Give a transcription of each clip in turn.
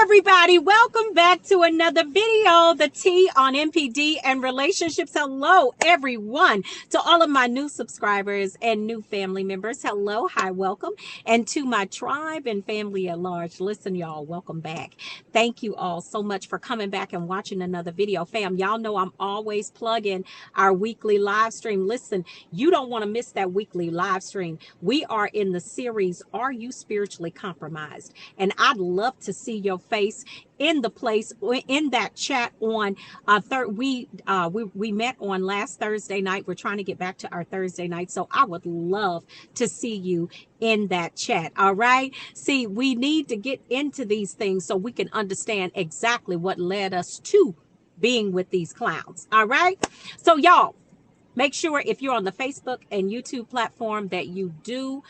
everybody, welcome back to another video, the T on NPD and relationships. Hello everyone, to all of my new subscribers and new family members. Hello, hi, welcome. And to my tribe and family at large, listen y'all, welcome back. Thank you all so much for coming back and watching another video. Fam, y'all know I'm always plugging our weekly live stream. Listen, you don't want to miss that weekly live stream. We are in the series, Are You Spiritually Compromised? And I'd love to see your face in the place, in that chat on we met on last Thursday night. We're trying to get back to our Thursday night, so I would love to see you in that chat. All right, see, we need to get into these things so we can understand exactly what led us to being with these clowns. All right, so y'all, make sure if you're on the Facebook and YouTube platform that you do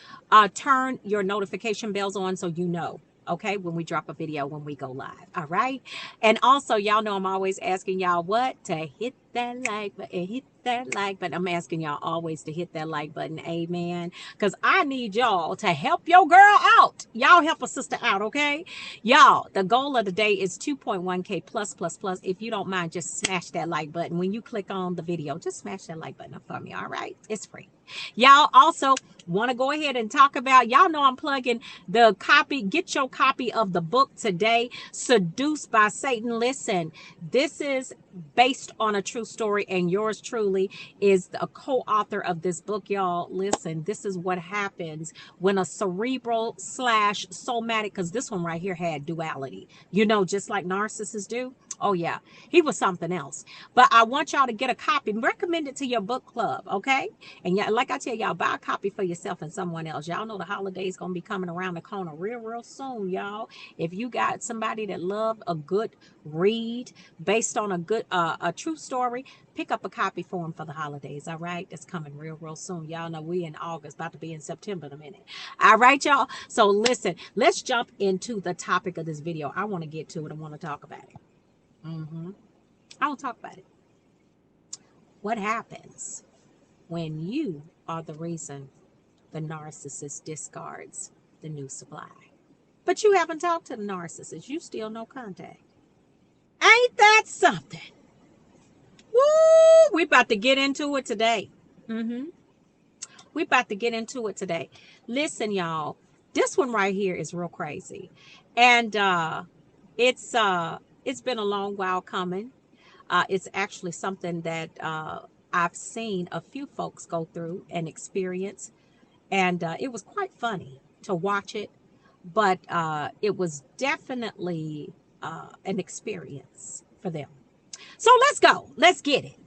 turn your notification bells on so you know, okay, when we drop a video, when we go live. All right. And also, y'all know I'm always asking y'all what? To hit that like button, hit that like button. I'm asking y'all always to hit that like button. Amen. Because I need y'all to help your girl out. Y'all help a sister out, okay? Y'all, the goal of the day is 2.1K plus. If you don't mind, just smash that like button. When you click on the video, just smash that like button up for me, all right? It's free. Y'all also want to go ahead and talk about, y'all know I'm plugging the copy, get your copy of the book today, Seduced by Satan. Listen, this is based on a true story, and yours truly is a co-author of this book, y'all. Listen, this is what happens when a cerebral / somatic, because this one right here had duality, you know, just like narcissists do. Oh yeah, he was something else. But I want y'all to get a copy, recommend it to your book club, okay? And yeah, like I tell y'all, buy a copy for yourself and someone else. Y'all know the holidays gonna be coming around the corner real soon, y'all. If you got somebody that love a good read based on a good a true story, pick up a copy for them for the holidays. All right, that's coming real soon. Y'all know we in August, about to be in September in a minute. All right, y'all. So listen, let's jump into the topic of this video. I want to get to it. I want to talk about it. I will talk about it. What happens when you are the reason the narcissist discards the new supply? But you haven't talked to the narcissist. You still no contact. Ain't that something? Woo! We about to get into it today. We about to get into it today. Listen, y'all. This one right here is real crazy. And it's been a long while coming. It's actually something that I've seen a few folks go through and experience. And it was quite funny to watch it. But it was definitely an experience for them. So let's go. Let's get it.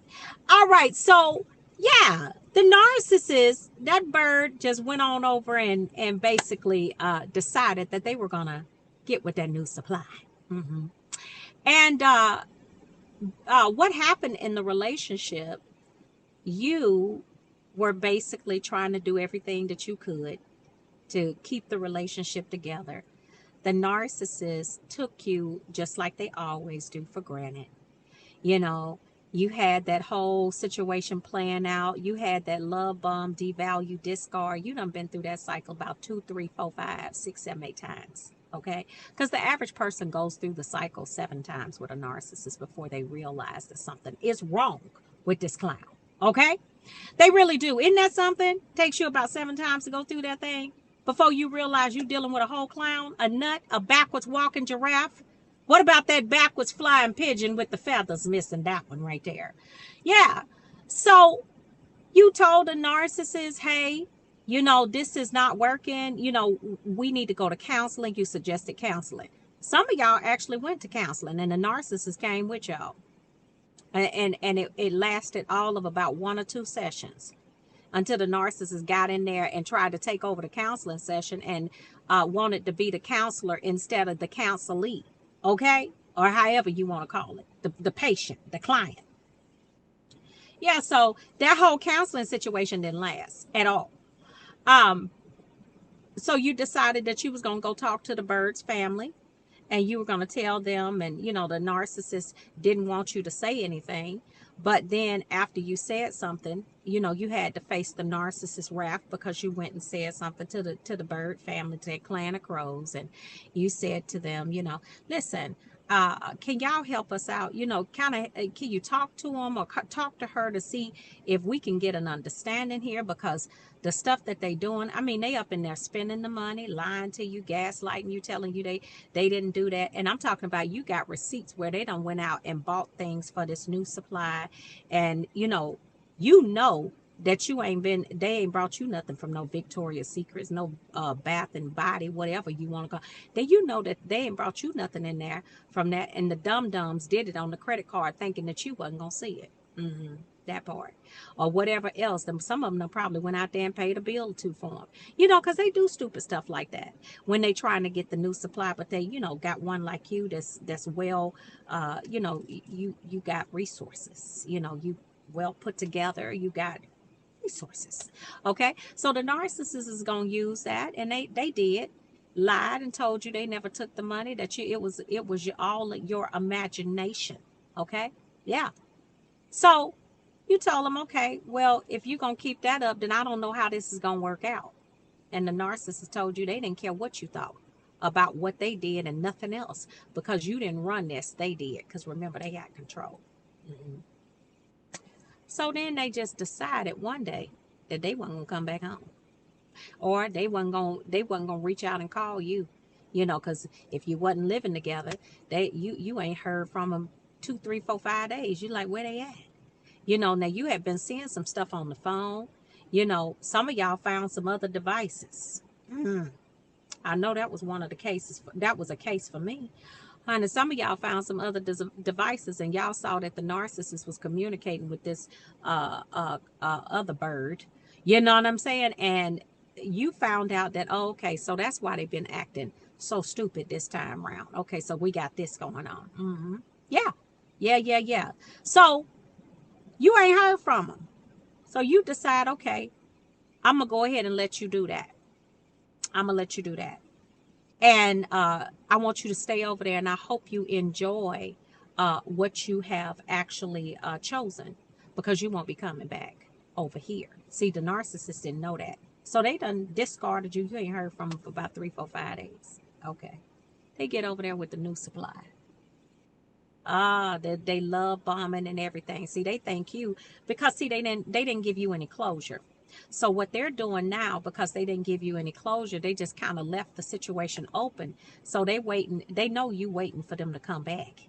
All right. So, yeah, the narcissist, that bird just went on over and basically decided that they were going to get with that new supply. And what happened in the relationship, you were basically trying to do everything that you could to keep the relationship together. The narcissist took you, just like they always do, for granted. You know, you had that whole situation playing out. You had that love bomb, devalue, discard. You done been through that cycle about 2, 3, 4, 5, 6, 7, 8 times. Okay, because the average person goes through the cycle 7 times with a narcissist before they realize that something is wrong with this clown. Okay, they really do. Isn't that something? Takes you about 7 times to go through that thing before you realize you're dealing with a whole clown, a nut, a backwards walking giraffe. What about that backwards flying pigeon with the feathers missing? That one right there. Yeah. So you told a narcissist, hey, you know, this is not working. You know, we need to go to counseling. You suggested counseling. Some of y'all actually went to counseling, and the narcissist came with y'all. And it lasted all of about 1 or 2 sessions until the narcissist got in there and tried to take over the counseling session and wanted to be the counselor instead of the counselee. Okay? Or however you want to call it. The patient, the client. Yeah, so that whole counseling situation didn't last at all. So you decided that you was going to go talk to the bird's family, and you were going to tell them, and you know, the narcissist didn't want you to say anything, But then after you said something, you know, you had to face the narcissist wrath because you went and said something to the bird family, to that clan of crows, and you said to them, you know, listen, can y'all help us out? You know, kind of, can you talk to them or talk to her to see if we can get an understanding here? Because the stuff that they doing, I mean, they up in there spending the money, lying to you, gaslighting you, telling you they didn't do that. And I'm talking about, you got receipts where they done went out and bought things for this new supply. And you know that they ain't brought you nothing from no Victoria's Secrets, no Bath and Body, whatever you want to go. Then you know that they ain't brought you nothing in there from that. And the dum-dums did it on the credit card thinking that you wasn't going to see it. That part. Or whatever else. Some of them probably went out there and paid a bill or two for them. Because they do stupid stuff like that when they trying to get the new supply. But they, got one like you that's well, you got resources. You well put together. You got resources. Okay, so the narcissist is going to use that, and they did, lied and told you they never took the money, that it was all your imagination. Okay, yeah. So you told them, okay, well, if you're going to keep that up, then I don't know how this is going to work out. And the narcissist told you they didn't care what you thought about what they did and nothing else, because you didn't run this, they did. Because remember, they got control. So then they just decided one day that they weren't gonna come back home, or they wasn't gonna reach out and call you, because if you wasn't living together, you ain't heard from them 2, 3, 4, 5 days. You like, where they at? Now you have been seeing some stuff on the phone. Some of y'all found some other devices. I know that was one of the cases. That was a case for me. Honey, some of y'all found some other devices, and y'all saw that the narcissist was communicating with this other bird. You know what I'm saying? And you found out that, oh, okay, so that's why they've been acting so stupid this time around. Okay, so we got this going on. Yeah. So you ain't heard from them. So you decide, okay, I'm going to go ahead and let you do that. And I want you to stay over there, and I hope you enjoy what you have actually chosen, because you won't be coming back over here. See, the narcissist didn't know that. So they done discarded you. You ain't heard from them for about 3, 4, 5 days. Okay. They get over there with the new supply. They love bombing and everything. See, they thank you because, see, they didn't give you any closure. So what they're doing now, because they didn't give you any closure, they just kind of left the situation open. So they know you waiting for them to come back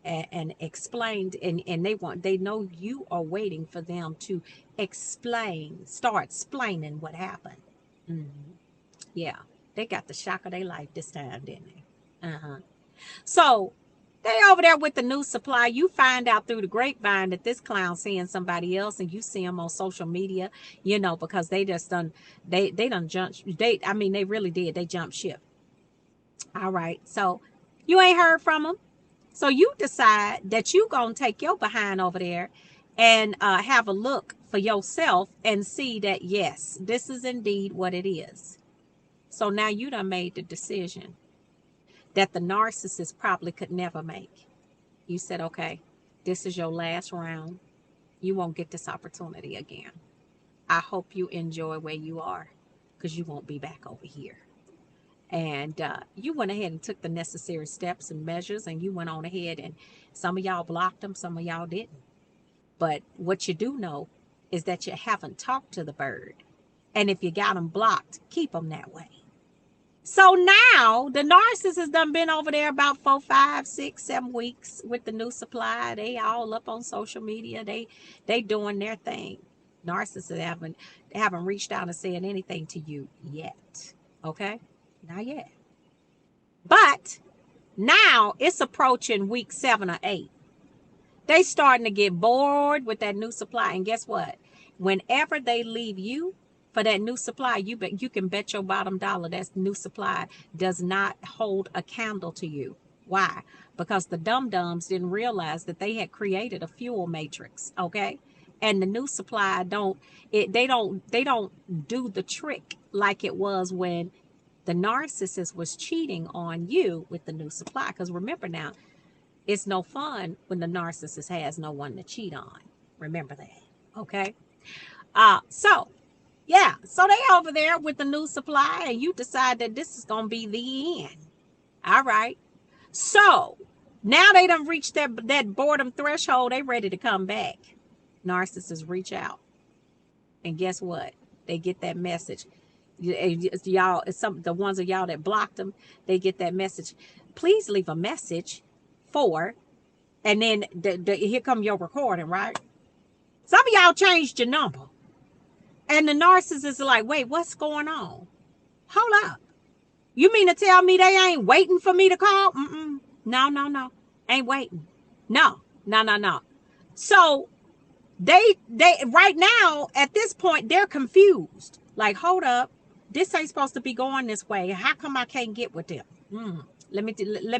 and explain, and they know you are waiting for them to start explaining what happened. Yeah, they got the shock of their life this time, didn't they? So they over there with the new supply. You find out through the grapevine that this clown's seeing somebody else, and you see them on social media, because they just done, they done jumped. They really did. They jumped ship. All right. So you ain't heard from them. So you decide that you gonna take your behind over there and have a look for yourself and see that, yes, this is indeed what it is. So now you done made the decision that the narcissist probably could never make. You said, okay, this is your last round. You won't get this opportunity again. I hope you enjoy where you are, because you won't be back over here. And you went ahead and took the necessary steps and measures, and you went on ahead, and some of y'all blocked them, some of y'all didn't. But what you do know is that you haven't talked to the bird. And if you got them blocked, keep them that way. So now the narcissist has done been over there about 4, 5, 6, 7 weeks with the new supply. They all up on social media. They doing their thing. Narcissists haven't reached out and said anything to you yet. Okay? Not yet. But now it's approaching week 7 or 8. They starting to get bored with that new supply. And guess what? Whenever they leave you for that new supply, you can bet your bottom dollar that new supply does not hold a candle to you. Why? Because the dum-dums didn't realize that they had created a fuel matrix. Okay? And the new supply they don't do the trick like it was when the narcissist was cheating on you with the new supply. Because remember now, it's no fun when the narcissist has no one to cheat on. Remember that. Okay. So yeah, so they over there with the new supply, and you decide that this is gonna be the end. All right. So now they done reached that boredom threshold. They ready to come back. Narcissists reach out, and guess what? They get that message. Y'all, some the ones of y'all that blocked them, they get that message. Please leave a message for, and then here come your recording, right? Some of y'all changed your number, and the narcissist is like, wait, what's going on? Hold up. You mean to tell me they ain't waiting for me to call? No. Ain't waiting. No. So they right now at this point they're confused. Like, hold up, this ain't supposed to be going this way. How come I can't get with them? Let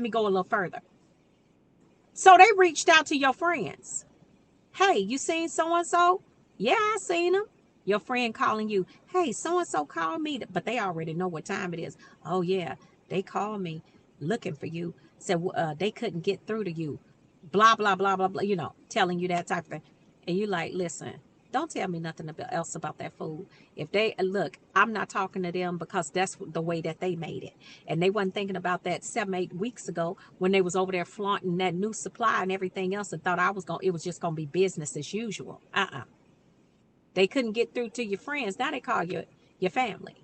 me go a little further. So they reached out to your friends. Hey, you seen so and so? Yeah, I seen them. Your friend calling you, hey, so and so called me, but they already know what time it is. Oh yeah, they called me looking for you. Said they couldn't get through to you. Blah blah blah blah blah. You know, telling you that type of thing. And you like, listen, don't tell me nothing else about that fool. If they look, I'm not talking to them because that's the way that they made it. And they wasn't thinking about that 7-8 weeks ago when they was over there flaunting that new supply and everything else and thought it was just gonna be business as usual. They couldn't get through to your friends. Now they call you your family.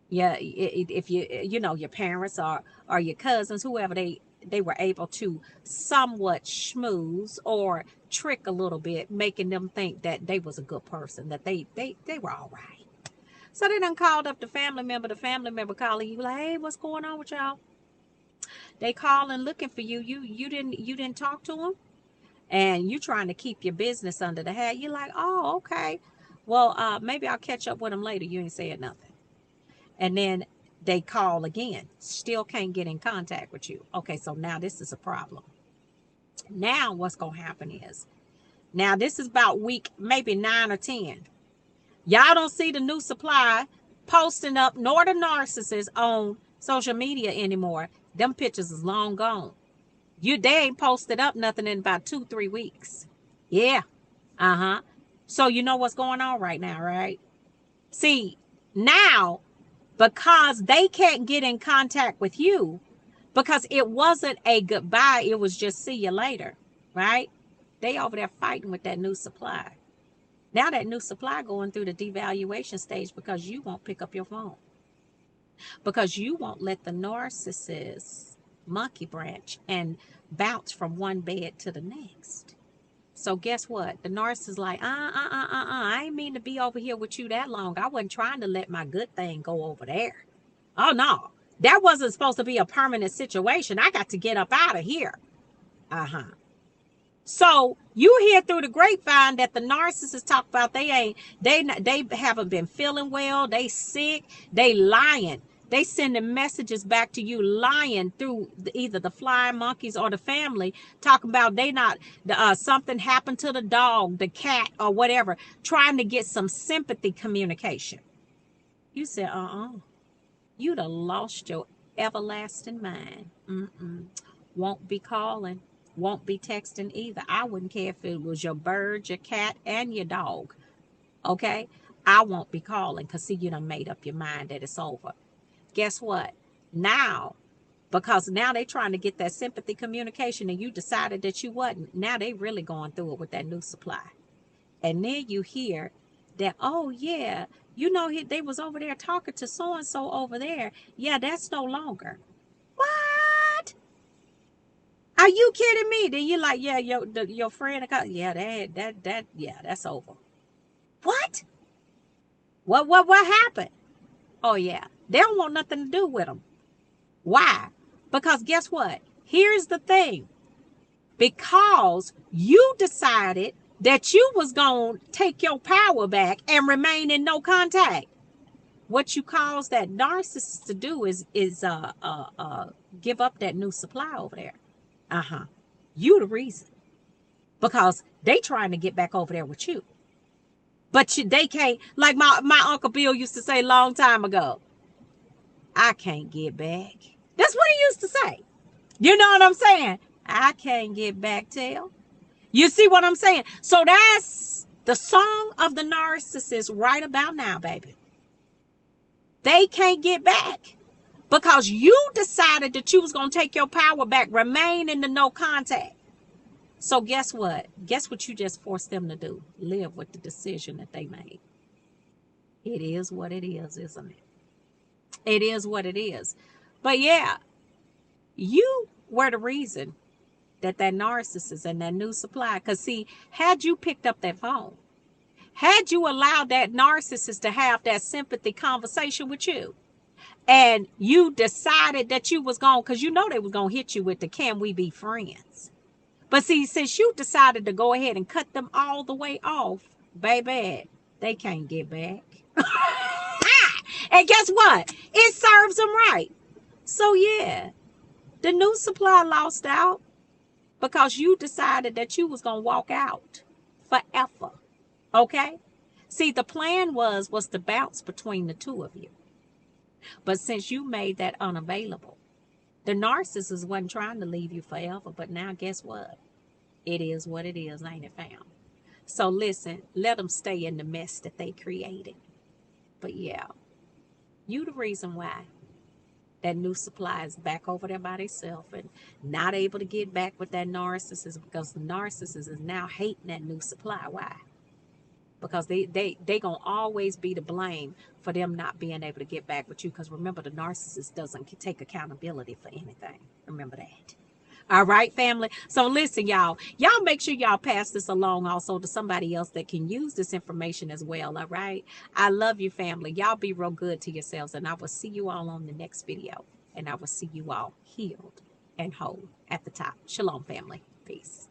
Yeah, if you know your parents or your cousins, whoever they were able to somewhat schmooze or trick a little bit, making them think that they was a good person, that they were all right. So they done called up the family member calling you like, hey, what's going on with y'all? They calling looking for you. You didn't talk to them, and you trying to keep your business under the hat. You're like, oh, okay. Well, maybe I'll catch up with them later. You ain't saying nothing. And then they call again. Still can't get in contact with you. Okay, so now this is a problem. Now what's going to happen is, now this is about week maybe 9 or 10. Y'all don't see the new supply posting up nor the narcissist on social media anymore. Them pictures is long gone. They ain't posted up nothing in about 2-3 weeks. Yeah. So you know what's going on right now, right? See, now, because they can't get in contact with you, because it wasn't a goodbye, it was just see you later, right? They over there fighting with that new supply. Now that new supply going through the devaluation stage because you won't pick up your phone. Because you won't let the narcissist monkey branch and bounce from one bed to the next. So guess what? The narcissist is like, I ain't mean to be over here with you that long. I wasn't trying to let my good thing go over there. Oh no, that wasn't supposed to be a permanent situation. I got to get up out of here. So you hear through the grapevine that the narcissists talk about they haven't been feeling well. They sick. They lying. They sending messages back to you lying through either the flying monkeys or the family, talking about they not something happened to the dog, the cat, or whatever, trying to get some sympathy communication. You said, you'd have lost your everlasting mind. Won't be calling, won't be texting either. I wouldn't care if it was your bird, your cat, and your dog. Okay? I won't be calling because, see, you done made up your mind that it's over. Guess what? Now, because now they trying to get that sympathy communication and you decided that you wasn't. Now they really going through it with that new supply. And then you hear that, oh, yeah, you know, they was over there talking to so-and-so over there. Yeah, that's no longer. What? Are you kidding me? Then you're like, yeah, your friend, yeah, that's over. What? What happened? Oh, yeah. They don't want nothing to do with them. Why? Because guess what? Here's the thing. Because you decided that you was going to take your power back and remain in no contact. What you cause that narcissist to do is give up that new supply over there. You the reason. Because they trying to get back over there with you. But they can't, like my Uncle Bill used to say a long time ago, I can't get back. That's what he used to say. You know what I'm saying? I can't get back, Tel. You see what I'm saying? So that's the song of the narcissist right about now, baby. They can't get back because you decided that you was going to take your power back, remain in the no contact. So guess what? Guess what you just forced them to do? Live with the decision that they made. It is what it is, isn't it? It is what it is. But yeah, you were the reason that narcissist and that new supply. Because see, had you picked up that phone, had you allowed that narcissist to have that sympathy conversation with you, and you decided that you was going, because you know they was going to hit you with the can we be friends. But see, since you decided to go ahead and cut them all the way off, baby, they can't get back. And guess what? It serves them right. So yeah, the new supply lost out because you decided that you was going to walk out forever. Okay? See, the plan was to bounce between the two of you. But since you made that unavailable, the narcissist wasn't trying to leave you forever. But now guess what? It is what it is, ain't it, fam? So listen, let them stay in the mess that they created. But yeah, you the reason why that new supply is back over there by themselves and not able to get back with that narcissist, because the narcissist is now hating that new supply. Why? Because they gonna always be to blame for them not being able to get back with you. Because remember, the narcissist doesn't take accountability for anything. Remember that. All right, family. So listen, y'all make sure y'all pass this along also to somebody else that can use this information as well. All right. I love you, family. Y'all be real good to yourselves, and I will see you all on the next video, and I will see you all healed and whole at the top. Shalom, family. Peace.